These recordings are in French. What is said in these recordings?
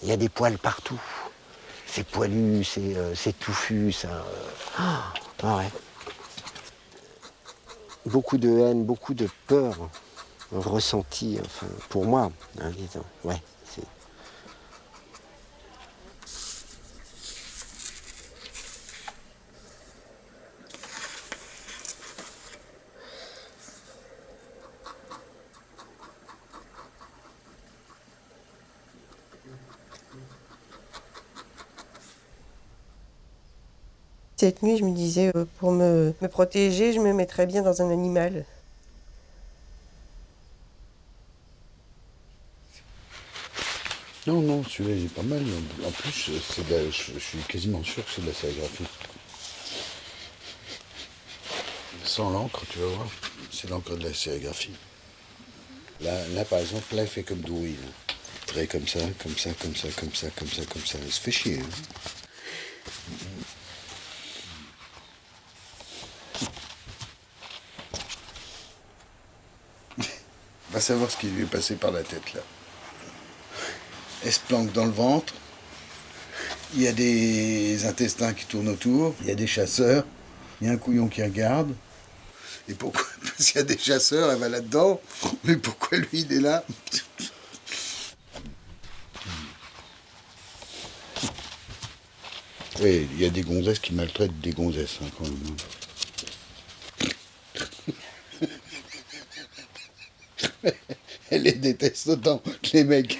Il y a des poils partout. C'est poilu, c'est touffu, ça. Ah ouais. Beaucoup de haine, beaucoup de peur ressentie, enfin, pour moi, hein, disons. Ouais, c'est... Cette nuit, je me disais, pour me protéger, je me mettrais bien dans un animal. Non, non, celui-là il est pas mal. En plus, je suis quasiment sûr que c'est de la sérigraphie. Sans l'encre, tu vas voir, c'est l'encre de la sérigraphie. Là, par exemple, là, il fait comme Douy. Trait comme ça, comme ça, comme ça, comme ça, comme ça, comme ça. Il se fait chier. Va savoir ce qui lui est passé par la tête, là. Elle se planque dans le ventre. Il y a des intestins qui tournent autour. Il y a des chasseurs. Il y a un couillon qui regarde. Et pourquoi? Parce qu'il y a des chasseurs, elle va là-dedans. Mais pourquoi lui, il est là? Oui, il y a des gonzesses qui maltraitent des gonzesses, hein, quand même. Elle les déteste autant que les mecs.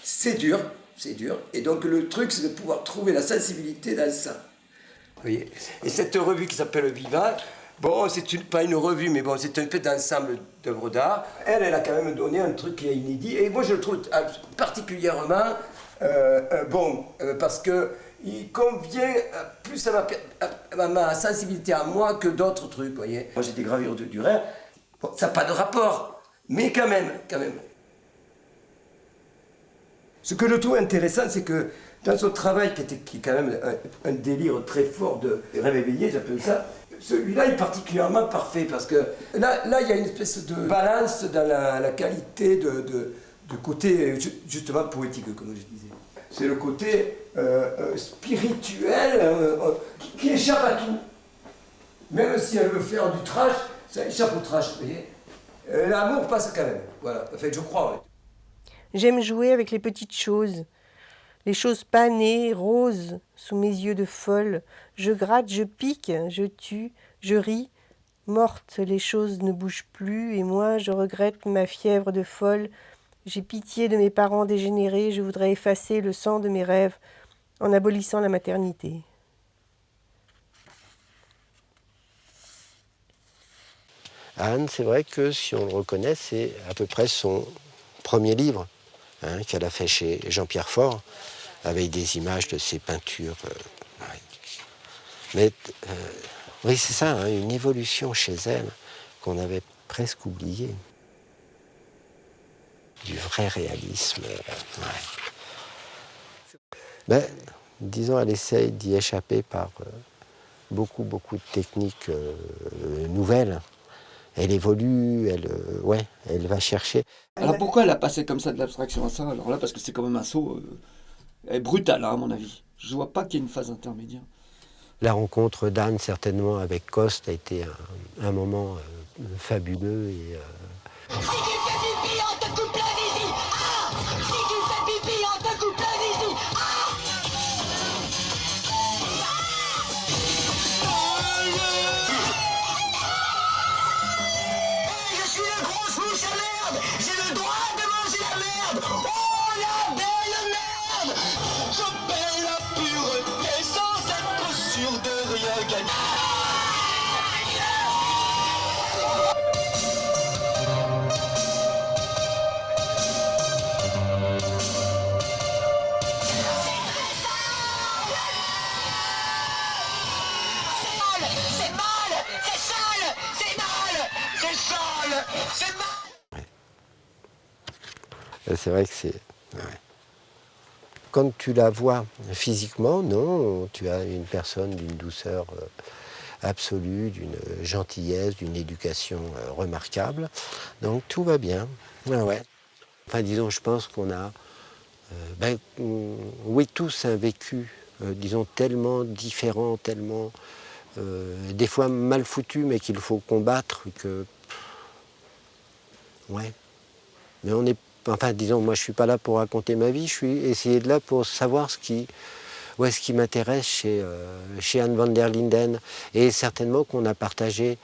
C'est dur, c'est dur. Et donc le truc, c'est de pouvoir trouver la sensibilité dans ça. Vous voyez. Et cette revue qui s'appelle Viva, bon, pas une revue, mais bon, c'est un peu d'ensemble d'œuvres d'art. Elle a quand même donné un truc qui est inédit. Et moi, je le trouve particulièrement bon, parce que il convient plus à ma sensibilité à moi que d'autres trucs, vous voyez. Moi, j'ai des gravures de Durer. Bon, ça n'a pas de rapport, mais quand même, quand même. Ce que je trouve intéressant, c'est que dans son travail, qui est quand même un délire très fort de rêve éveillé, j'appelle ça, celui-là est particulièrement parfait parce que là il y a une espèce de balance dans la qualité de côté justement poétique, comme je disais. C'est le côté spirituel qui échappe à tout. Même si elle veut faire du trash, ça échappe au trash, vous voyez. L'amour passe quand même, voilà, enfin je crois, ouais. J'aime jouer avec les petites choses, les choses panées, roses, sous mes yeux de folle. Je gratte, je pique, je tue, je ris. Mortes, les choses ne bougent plus, et moi, je regrette ma fièvre de folle. J'ai pitié de mes parents dégénérés, je voudrais effacer le sang de mes rêves en abolissant la maternité. Anne, c'est vrai que si on le reconnaît, c'est à peu près son premier livre, hein, qu'elle a fait chez Jean-Pierre Faure, avec des images de ses peintures. Ouais. Mais oui, c'est ça, hein, une évolution chez elle qu'on avait presque oubliée. Du vrai réalisme. Ouais. Ben, disons, elle essaye d'y échapper par beaucoup de techniques nouvelles. Elle évolue, elle va chercher. Alors pourquoi elle a passé comme ça de l'abstraction à ça? Alors là, parce que c'est quand même un saut brutal, hein, à mon avis. Je vois pas qu'il y ait une phase intermédiaire. La rencontre d'Anne, certainement, avec Coste, a été un moment fabuleux. Et, Si tu fais pipi, on te coupe la visite. Ah! Si tu fais pipi, on te coupe la visite. Ah! Hey, je suis le gros souche à merde. J'ai le droit de manger la merde. Oh, la belle merde. Je perds la pureté sans être sûr de rien gagner. C'est mal, c'est sale, c'est mal, c'est sale, c'est mal. c'est vrai que c'est... Ouais. Quand tu la vois physiquement, non, tu as une personne d'une douceur absolue, d'une gentillesse, d'une éducation remarquable. Donc tout va bien. Ouais, ouais. Enfin, disons, je pense qu'on a, oui, tous un vécu, disons, tellement différent, tellement, des fois mal foutu, mais qu'il faut combattre, que, ouais. Mais on est, enfin, disons, moi, je suis pas là pour raconter ma vie, je suis essayé de là pour savoir ce qui m'intéresse chez Anne van der Linden, et certainement qu'on a partagé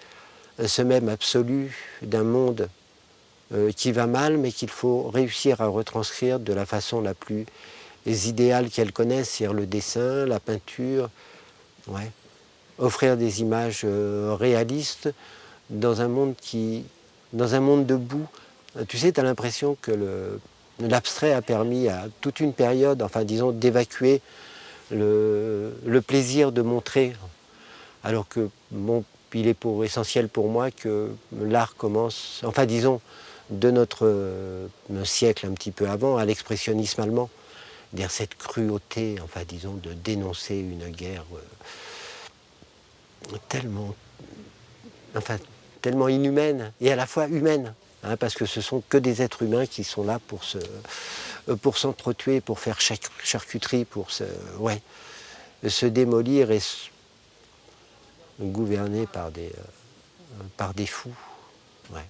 ce même absolu d'un monde qui va mal, mais qu'il faut réussir à retranscrire de la façon la plus idéale qu'elle connaisse, c'est-à-dire le dessin, la peinture, ouais. Offrir des images réalistes dans un monde de boue. Tu sais, tu as l'impression que l'abstrait a permis à toute une période, enfin disons, d'évacuer le plaisir de montrer, alors que bon, il est essentiel pour moi que l'art commence, enfin disons, de notre siècle un petit peu avant, à l'expressionnisme allemand, dire cette cruauté, enfin disons, de dénoncer une guerre tellement inhumaine et à la fois humaine, hein, parce que ce sont que des êtres humains qui sont là pour s'entretuer, pour faire charcuterie, pour se démolir et gouverner par des fous. Ouais.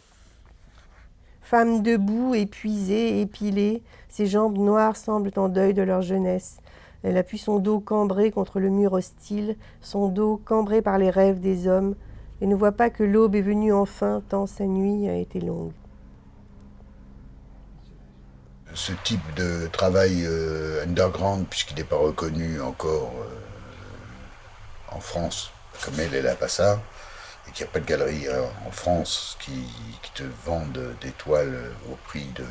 Femme debout, épuisée, épilée, ses jambes noires semblent en deuil de leur jeunesse. Elle appuie son dos cambré contre le mur hostile, son dos cambré par les rêves des hommes, et ne voit pas que l'aube est venue enfin, tant sa nuit a été longue. Ce type de travail underground, puisqu'il n'est pas reconnu encore en France, comme elle n'a pas ça, et qu'il n'y a pas de galerie en France qui te vendent des toiles au prix de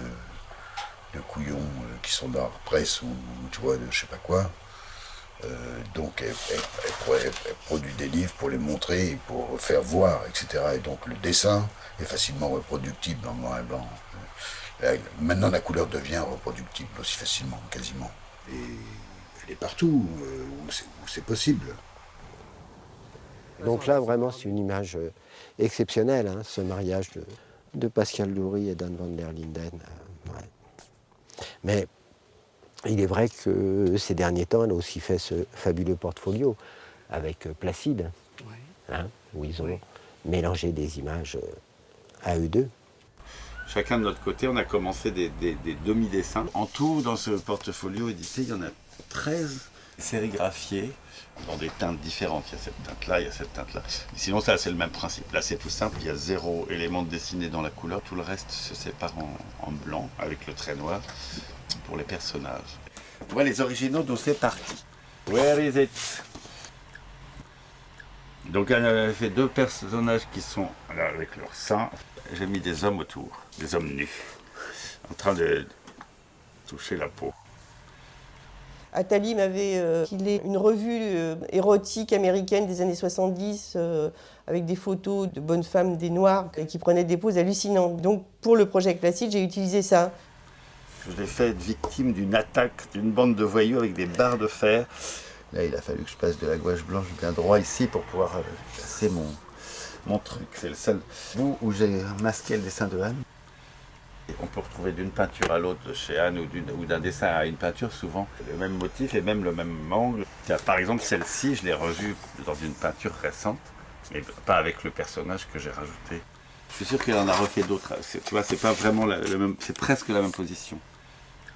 couillons qui sont dans la presse ou tu vois, de je sais pas quoi. Donc elle produit des livres pour les montrer, pour faire voir, etc. Et donc le dessin est facilement reproductible en noir et blanc. Maintenant la couleur devient reproductible aussi facilement, quasiment. Et elle est partout où c'est possible. Donc là, vraiment, c'est une image exceptionnelle, hein, ce mariage de Pascal Loury et d'Anne van der Linden. Ouais. Mais il est vrai que ces derniers temps, elle a aussi fait ce fabuleux portfolio avec Placide, hein, où ils ont mélangé des images à eux deux. Chacun de notre côté, on a commencé des demi-dessins. En tout, dans ce portfolio édité, il y en a 13 sérigraphiés dans des teintes différentes. Il y a cette teinte-là, il y a cette teinte-là. Sinon, ça, c'est le même principe. Là, c'est tout simple. Il y a 0 élément de dessiné dans la couleur. Tout le reste se sépare en blanc, avec le trait noir, pour les personnages. On voit les originaux d'où c'est parti. Where is it? Donc, elle avait fait 2 personnages qui sont là, avec leur sein. J'ai mis des hommes autour, des hommes nus, en train de toucher la peau. Attali m'avait filé une revue érotique américaine des années 70 avec des photos de bonnes femmes, des noirs, qui prenaient des poses hallucinantes. Donc pour le projet Placide, j'ai utilisé ça. Je l'ai fait être victime d'une attaque d'une bande de voyous avec des barres de fer. Là, il a fallu que je passe de la gouache blanche bien droit ici pour pouvoir passer mon truc. C'est le seul bout où j'ai masqué le dessin de Anne. Et on peut retrouver d'une peinture à l'autre de chez Anne ou d'un dessin à une peinture souvent le même motif et même le même angle. Par exemple, celle-ci, je l'ai revue dans une peinture récente, mais pas avec le personnage que j'ai rajouté. Je suis sûr qu'elle en a refait d'autres. Tu vois, c'est pas vraiment le même, c'est presque la même position.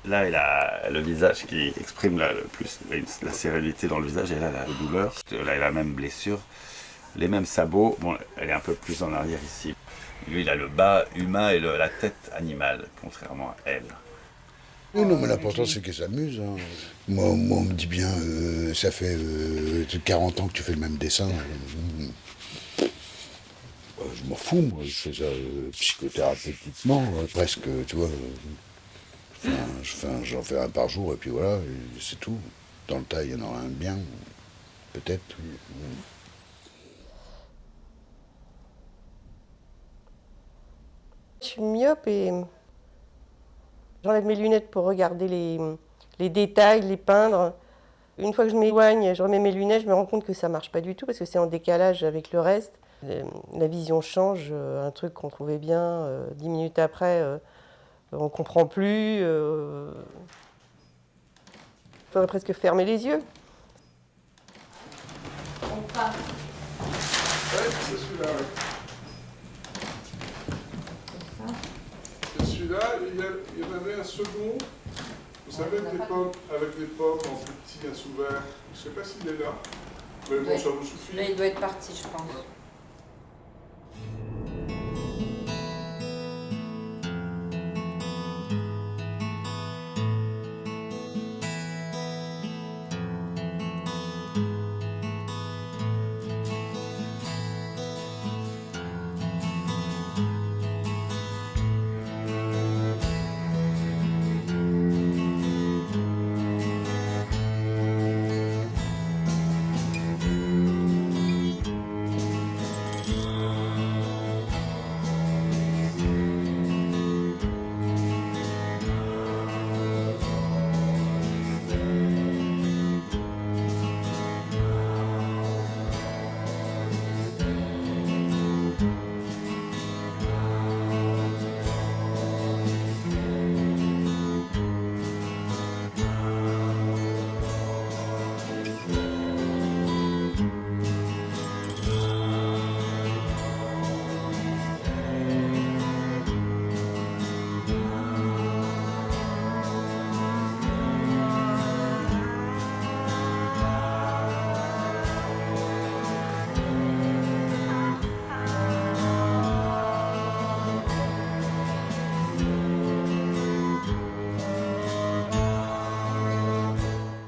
Là, elle a le visage qui exprime le plus la sérénité dans le visage, et là, la douleur. Là, elle a la même blessure, les mêmes sabots. Bon, elle est un peu plus en arrière ici. Lui, il a le bas humain et la tête animale, contrairement à elle. Non, mais l'important, c'est qu'elle s'amuse. Hein. Moi, on me dit bien, ça fait 40 ans que tu fais le même dessin. Je m'en fous, moi. Je fais ça psychothérapeutiquement, presque, tu vois. J'en fais un par jour, et puis voilà, et c'est tout. Dans le tas, il y en aura un bien, peut-être. Je suis myope et j'enlève mes lunettes pour regarder les détails, les peindre. Une fois que je m'éloigne, je remets mes lunettes, je me rends compte que ça marche pas du tout parce que c'est en décalage avec le reste. La vision change, un truc qu'on trouvait bien, 10 minutes après, On ne comprend plus. Il faudrait presque fermer les yeux. Ouais, c'est celui-là, oui. Et celui-là, il y en avait un second, vous savez, avec les pommes en petits à sous-vert. Je ne sais pas s'il est là. Mais bon, ça vous suffit. Là, il doit être parti, je pense.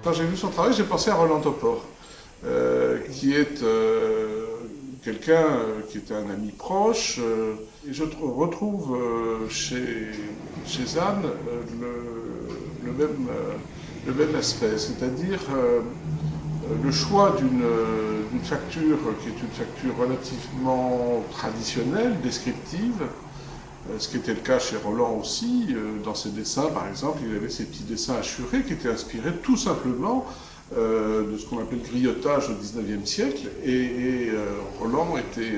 Quand j'ai vu son travail, j'ai pensé à Roland Topor, qui est quelqu'un qui était un ami proche. Et je retrouve chez Anne le même aspect, c'est-à-dire le choix d'une facture qui est une facture relativement traditionnelle, descriptive, ce qui était le cas chez Roland aussi. Dans ses dessins, par exemple, il avait ces petits dessins hachurés qui étaient inspirés tout simplement de ce qu'on appelle le griotage au XIXe siècle. Et Roland était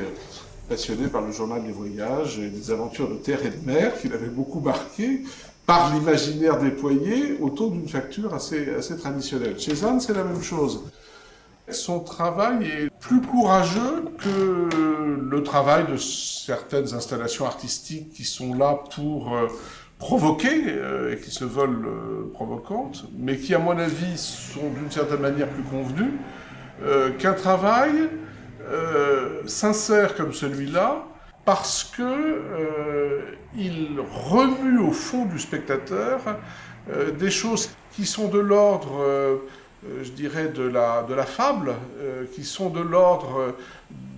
passionné par le journal des voyages et des aventures de terre et de mer, qu'il avait beaucoup marqué par l'imaginaire déployé autour d'une facture assez traditionnelle. Chez Anne, c'est la même chose. Son travail est plus courageux que le travail de certaines installations artistiques qui sont là pour provoquer et qui se veulent provocantes, mais qui, à mon avis, sont d'une certaine manière plus convenues qu'un travail sincère comme celui-là, parce que il remue au fond du spectateur des choses qui sont de l'ordre je dirais, de la fable, qui sont de l'ordre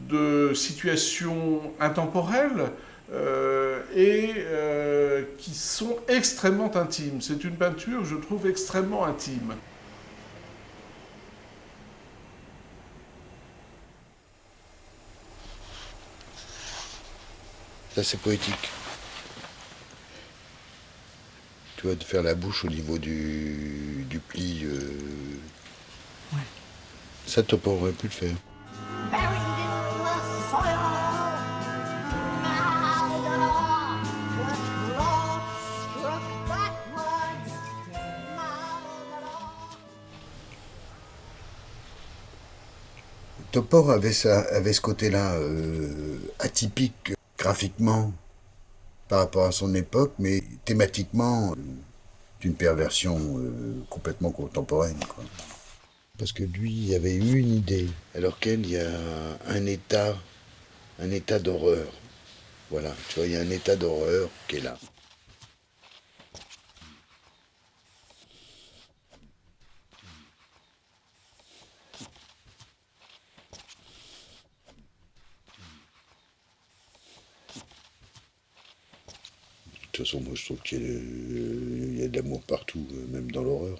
de situations intemporelles et qui sont extrêmement intimes. C'est une peinture, je trouve, extrêmement intime. Ça, c'est poétique. Tu vois, de faire la bouche au niveau du pli. Ouais. Ça, Topor aurait pu le faire. Topor avait ce côté-là atypique graphiquement par rapport à son époque, mais thématiquement d'une perversion complètement contemporaine, quoi. Parce que lui, il avait eu une idée, alors qu'elle, il y a un état d'horreur. Voilà, tu vois, il y a un état d'horreur qui est là. De toute façon, moi, je trouve qu'il y a de l'amour partout, même dans l'horreur.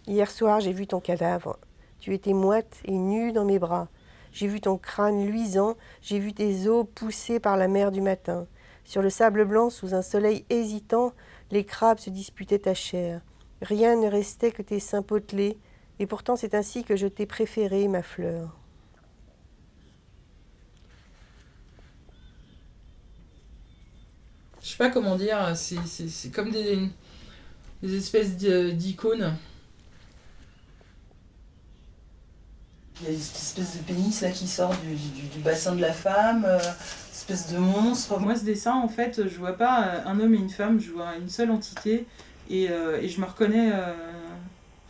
Hier soir, j'ai vu ton cadavre. Tu étais moite et nue dans mes bras. J'ai vu ton crâne luisant, j'ai vu tes os poussés par la mer du matin. Sur le sable blanc, sous un soleil hésitant, les crabes se disputaient ta chair. Rien ne restait que tes seins potelés, et pourtant c'est ainsi que je t'ai préférée, ma fleur. sais pas comment dire, c'est comme des espèces d'icônes. Il y a cette espèce de pénis là qui sort du bassin de la femme, espèce de monstre. Moi, ce dessin, en fait, je vois pas un homme et une femme, je vois une seule entité et je me reconnais.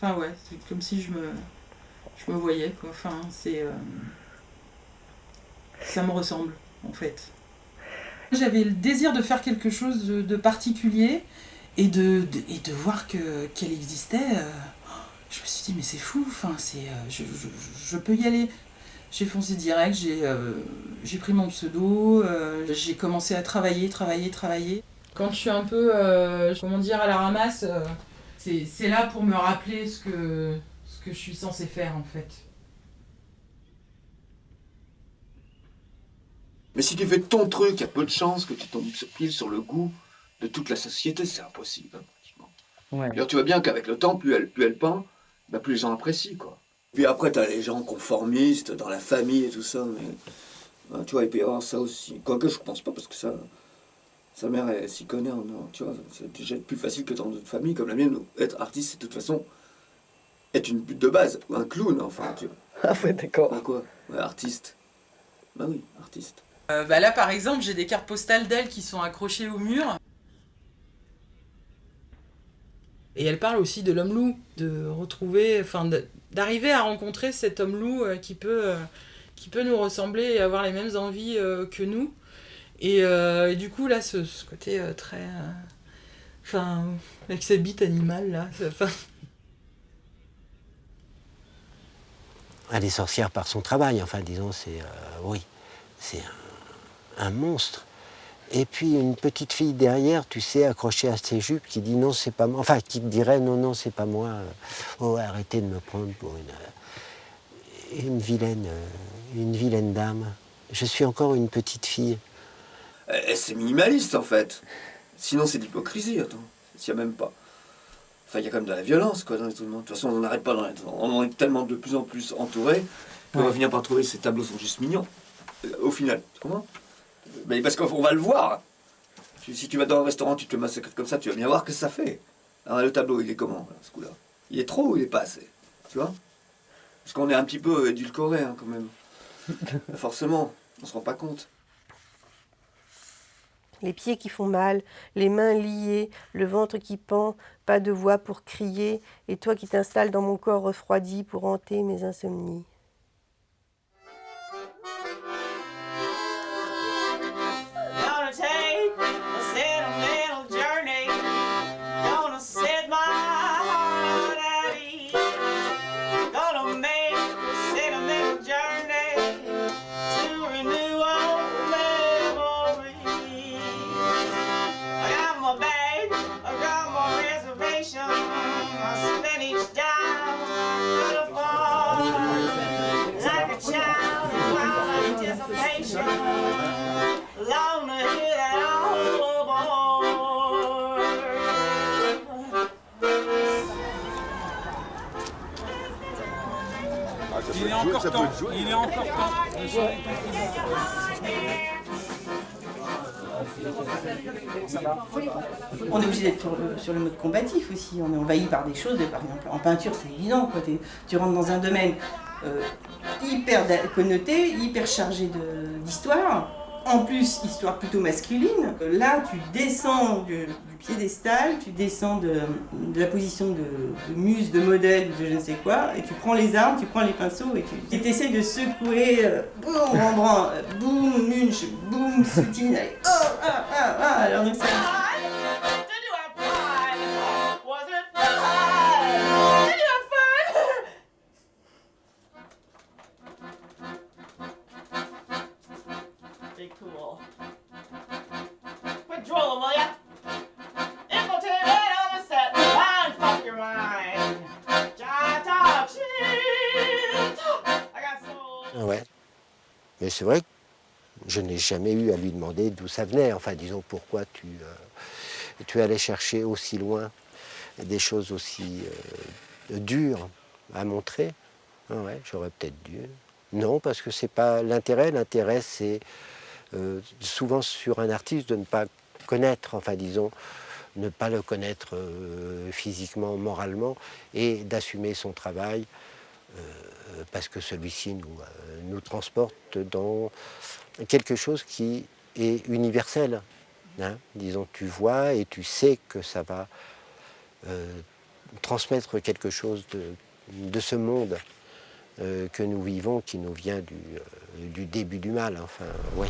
Enfin, ouais, c'est comme si je me voyais, quoi. Enfin, ça me ressemble, en fait. J'avais le désir de faire quelque chose de particulier et de voir qu'elle existait. Je me suis dit, mais c'est fou, enfin, je peux y aller. J'ai foncé direct, j'ai pris mon pseudo, j'ai commencé à travailler. Quand je suis un peu, comment dire, à la ramasse, c'est là pour me rappeler ce que je suis censée faire, en fait. Mais si tu fais ton truc, il y a peu de chances que tu tombes pile sur le goût de toute la société, c'est impossible, hein, pratiquement. Ouais. D'ailleurs, tu vois bien qu'avec le temps, plus elle peint, bah, plus les gens apprécient, quoi. Puis après, t'as les gens conformistes dans la famille et tout ça, mais bah, tu vois, il peut y avoir ça aussi. Quoique je pense pas, parce que ça, sa mère, elle s'y connaît, tu vois, c'est déjà plus facile que dans d'autres familles comme la mienne, où être artiste, c'est de toute façon être une butte de base, ou un clown, enfin, tu vois. Ah ouais, d'accord. Ah quoi? Ouais, artiste. Bah oui, artiste. Là, par exemple, j'ai des cartes postales d'elle qui sont accrochées au mur. Et elle parle aussi de l'homme-loup, de retrouver, enfin, d'arriver à rencontrer cet homme-loup qui peut nous ressembler et avoir les mêmes envies que nous. Et du coup, là, ce côté très... Enfin, avec cette bite animale, là. Enfin... Elle est sorcière par son travail, enfin, disons, oui, c'est un monstre. Et puis une petite fille derrière, tu sais, accrochée à ses jupes, qui dit non, c'est pas moi. Enfin, qui te dirait non, c'est pas moi. Oh, arrêtez de me prendre pour une vilaine dame. Je suis encore une petite fille. C'est minimaliste en fait. Sinon c'est de l'hypocrisie, attends. S'il n'y a même pas. Enfin, il y a quand même de la violence quoi dans les trucs. De toute façon, on n'arrête pas dans les trucs. On en est tellement de plus en plus entouré qu'on va finir par trouver que ces tableaux sont juste mignons. Au final, tu comprends? Mais parce qu'on va le voir. Si tu vas dans un restaurant, tu te massacres comme ça, tu vas bien voir ce que ça fait. Alors, le tableau, il est comment, là, ce coup-là? Il est trop ou il est pas assez? Tu vois? Parce qu'on est un petit peu édulcoré, hein, quand même. Forcément, on se rend pas compte. Les pieds qui font mal, les mains liées, le ventre qui pend, pas de voix pour crier, et toi qui t'installes dans mon corps refroidi pour hanter mes insomnies. Il est encore temps. Il est encore temps. On est obligé d'être sur le mode combatif aussi. On est envahi par des choses. Par exemple, en peinture, c'est évident. Quoi. Tu rentres dans un domaine hyper connoté, hyper chargé d'histoire. En plus, histoire plutôt masculine. Là, tu descends du piédestal, tu descends de la position de muse, de modèle, de je ne sais quoi, et tu prends les armes, tu prends les pinceaux, et tu essaies de secouer, boum, Rembrandt, boum, Munch, boum, Soutine, alors donc ça... Cool. Quit drooling, will ya? It will take right on the set and fuck your mind. Talk shit. I got soul. Ouais. Mais c'est vrai que je n'ai jamais eu à lui demander d'où ça venait. Enfin, disons, pourquoi tu allais chercher aussi loin des choses aussi dures à montrer. Ouais, j'aurais peut-être dû. Non, parce que c'est pas l'intérêt. L'intérêt, c'est souvent sur un artiste de ne pas connaître, enfin disons, ne pas le connaître physiquement, moralement, et d'assumer son travail parce que celui-ci nous transporte dans quelque chose qui est universel. Hein. Disons, tu vois et tu sais que ça va transmettre quelque chose de ce monde que nous vivons, qui nous vient du début du mal. Enfin, ouais.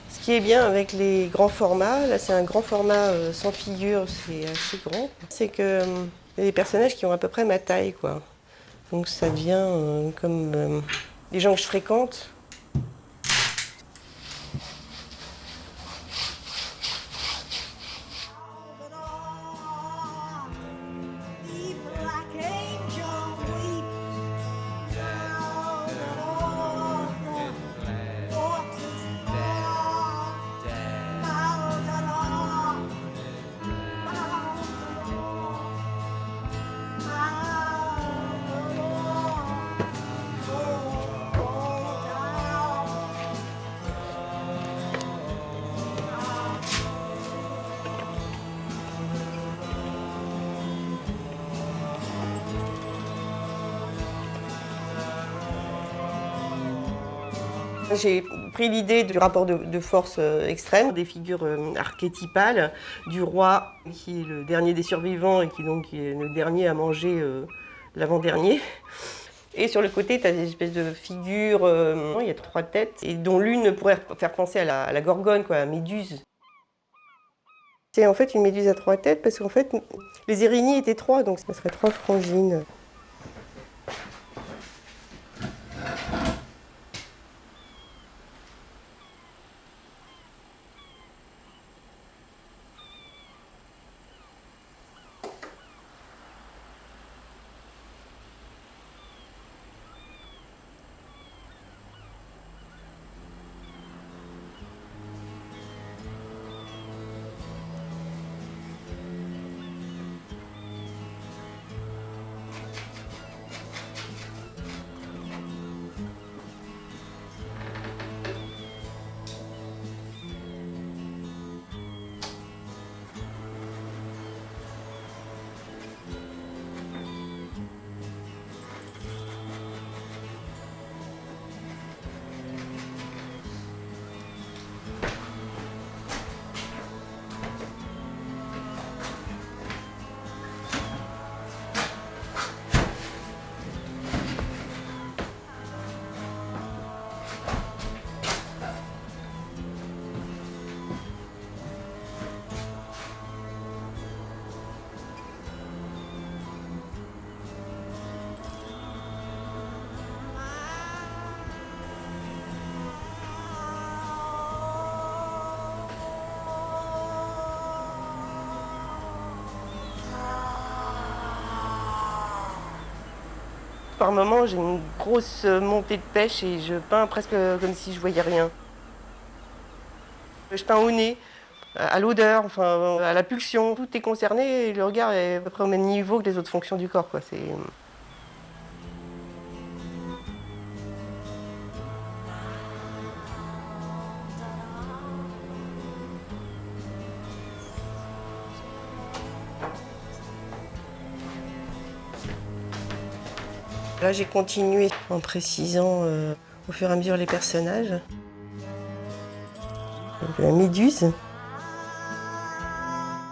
Ce qui est bien avec les grands formats, là c'est un grand format sans figure, c'est assez grand, c'est que y a des personnages qui ont à peu près ma taille, quoi. Donc ça devient comme les gens que je fréquente. J'ai pris l'idée du rapport de force extrême, des figures archétypales, du roi qui est le dernier des survivants et qui donc est le dernier à manger l'avant-dernier. Et sur le côté, tu as des espèces de figures, il y a 3 têtes, et dont l'une pourrait faire penser à la gorgone, quoi, à la méduse. C'est en fait une méduse à 3 têtes parce qu'en fait, les Érigny étaient 3, donc ça serait 3 frangines. Par moments, j'ai une grosse montée de pêche et je peins presque comme si je voyais rien. Je peins au nez, à l'odeur, enfin, à la pulsion. Tout est concerné et le regard est à peu près au même niveau que les autres fonctions du corps, quoi. Là, j'ai continué en précisant au fur et à mesure les personnages. Donc, la Méduse,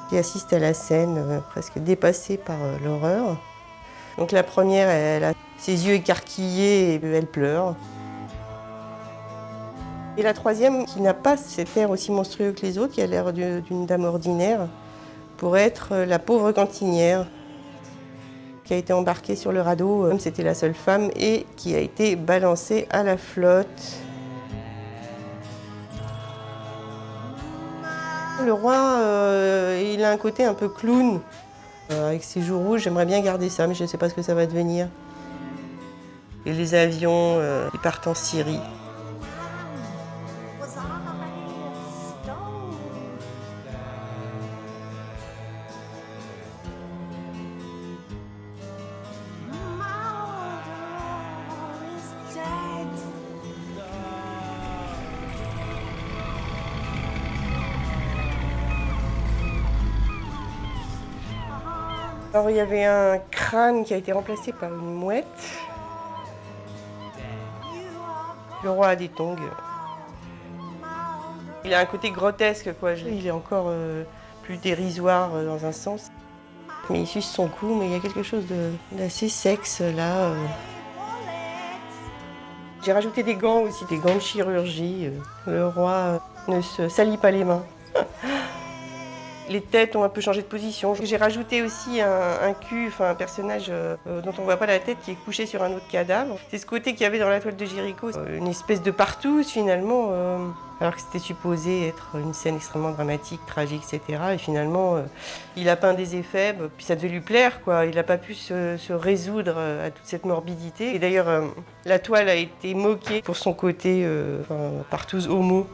qui assiste à la scène, presque dépassée par l'horreur. Donc la première, elle a ses yeux écarquillés et elle pleure. Et la troisième, qui n'a pas cet air aussi monstrueux que les autres, qui a l'air d'une dame ordinaire, pourrait être la pauvre cantinière, qui a été embarquée sur le radeau, comme c'était la seule femme, et qui a été balancée à la flotte. Le roi, il a un côté un peu clown. Avec ses joues rouges, j'aimerais bien garder ça, mais je ne sais pas ce que ça va devenir. Et les avions, ils partent en Syrie. Alors il y avait un crâne qui a été remplacé par une mouette. Le roi a des tongs. Il a un côté grotesque, quoi. Il est encore plus dérisoire dans un sens. Mais il suce son cou, mais il y a quelque chose d'assez sexe là. J'ai rajouté des gants aussi, des gants de chirurgie. Le roi ne se salit pas les mains. Les têtes ont un peu changé de position. J'ai rajouté aussi un cul, enfin un personnage dont on ne voit pas la tête, qui est couché sur un autre cadavre. C'est ce côté qu'il y avait dans la toile de Jéricho, une espèce de partouze finalement, alors que c'était supposé être une scène extrêmement dramatique, tragique, etc. Et finalement, il a peint des effets, puis ça devait lui plaire, quoi. Il n'a pas pu se résoudre à toute cette morbidité. Et d'ailleurs, la toile a été moquée pour son côté partouze homo.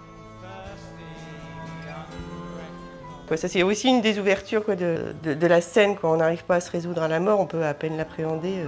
Ça, c'est aussi une des ouvertures de la scène. Quand on n'arrive pas à se résoudre à la mort, on peut à peine l'appréhender.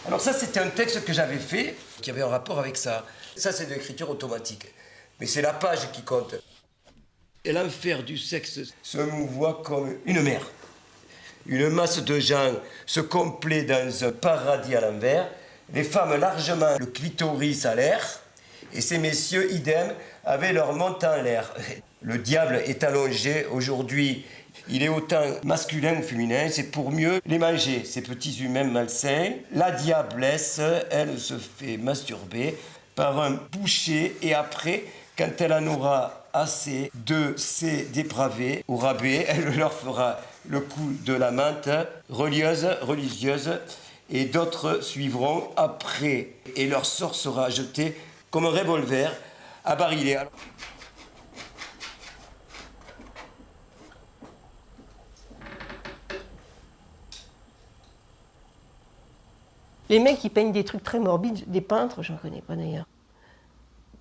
Alors ça, c'était un texte que j'avais fait, qui avait un rapport avec ça. Ça, c'est de l'écriture automatique. Mais c'est la page qui compte. Et l'enfer du sexe se mouvoit comme une mer. Une masse de gens se complaît dans un paradis à l'envers. Les femmes largement le clitoris à l'air. Et ces messieurs, idem, avaient leur montant en l'air. Le diable est allongé aujourd'hui. Il est autant masculin que féminin, c'est pour mieux les manger, ces petits humains malsains. La diablesse, elle se fait masturber par un boucher et après, quand elle en aura assez de ces dépravés au rabais, elle leur fera le coup de la menthe religieuse et d'autres suivront après et leur sort sera jeté comme un revolver à barillet. Les mecs qui peignent des trucs très morbides, des peintres, j'en connais pas d'ailleurs.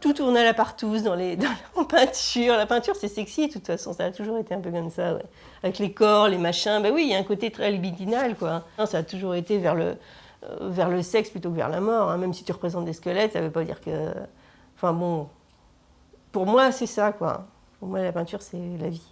Tout tourne à la partouze en peinture. La peinture, c'est sexy de toute façon, ça a toujours été un peu comme ça, ouais. Avec les corps, les machins, ben oui, il y a un côté très libidinal, quoi. Ça a toujours été vers le sexe plutôt que vers la mort, hein. Même si tu représentes des squelettes, ça veut pas dire que... Enfin bon, pour moi, c'est ça, quoi. Pour moi, la peinture, c'est la vie.